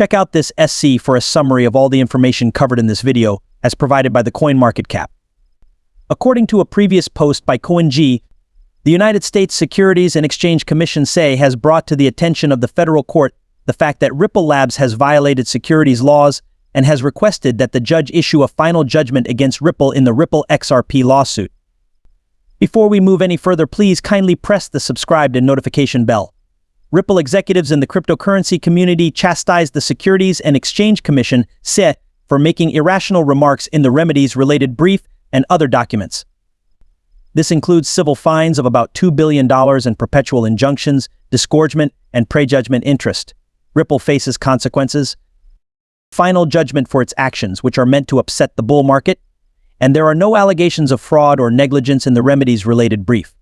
Check out this SC for a summary of all the information covered in this video, as provided by the CoinMarketCap. According to a previous post by CoinG, the United States Securities and Exchange Commission has brought to the attention of the federal court the fact that Ripple Labs has violated securities laws and has requested that the judge issue a final judgment against Ripple in the Ripple XRP lawsuit. Before we move any further, please kindly press the subscribe and notification bell. Ripple executives in the cryptocurrency community chastised the Securities and Exchange Commission for making irrational remarks in the remedies-related brief and other documents. This includes civil fines of about $2 billion and perpetual injunctions, disgorgement, and prejudgment interest. Ripple faces consequences. Final judgment for its actions, which are meant to upset the bull market, and there are no allegations of fraud or negligence in the remedies-related brief.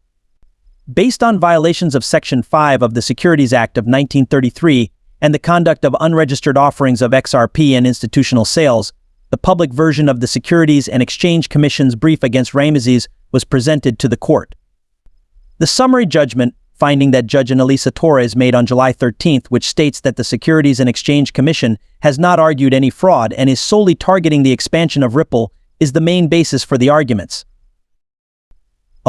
Based on violations of Section 5 of the Securities Act of 1933 and the conduct of unregistered offerings of XRP and institutional sales, the public version of the Securities and Exchange Commission's brief against Ramesses was presented to the court. The summary judgment, finding that Judge Torres made on July 13th, which states that the Securities and Exchange Commission has not argued any fraud and is solely targeting the expansion of Ripple, is the main basis for the arguments.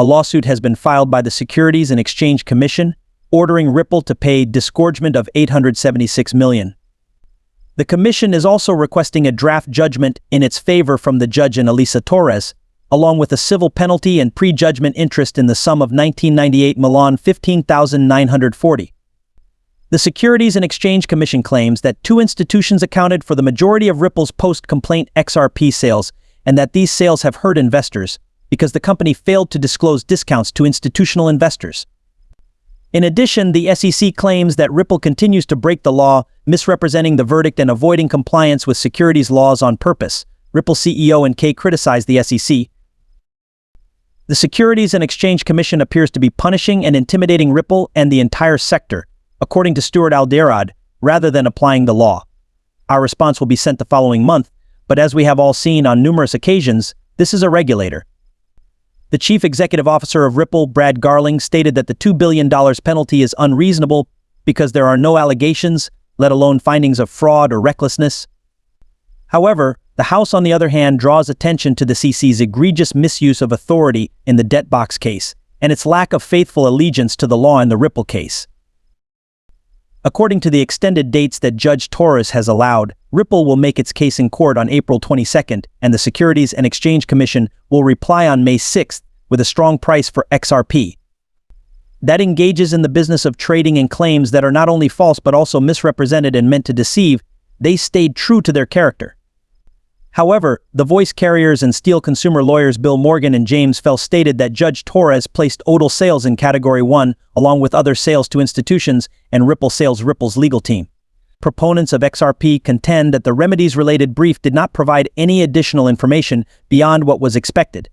A lawsuit has been filed by the Securities and Exchange Commission, ordering Ripple to pay disgorgement of $876 million. The Commission is also requesting a draft judgment in its favor from the Judge Torres, along with a civil penalty and prejudgment interest in the sum of $15,940. The Securities and Exchange Commission claims that two institutions accounted for the majority of Ripple's post-complaint XRP sales and that these sales have hurt investors because the company failed to disclose discounts to institutional investors. In addition, the SEC claims that Ripple continues to break the law, misrepresenting the verdict and avoiding compliance with securities laws on purpose. Ripple CEO and K criticized the SEC. The Securities and Exchange Commission appears to be punishing and intimidating Ripple and the entire sector, according to Stuart Alderod, rather than applying the law. Our response will be sent the following month, but as we have all seen on numerous occasions, this is a regulator. The chief executive officer of Ripple, Brad Garling, stated that the $2 billion penalty is unreasonable because there are no allegations, let alone findings of fraud or recklessness. However, the House, on the other hand, draws attention to the CC's egregious misuse of authority in the debt box case and its lack of faithful allegiance to the law in the Ripple case. According to the extended dates that Judge Torres has allowed, Ripple will make its case in court on April 22nd, and the Securities and Exchange Commission will reply on May 6th with a strong price for XRP. That engages in the business of trading in claims that are not only false but also misrepresented and meant to deceive. They stayed true to their character. However, the voice carriers and Steel consumer lawyers Bill Morgan and James Fell stated that Judge Torres placed ODL sales in Category 1, along with other sales to institutions, and Ripple sales Ripple's legal team. Proponents of XRP contend that the remedies-related brief did not provide any additional information beyond what was expected.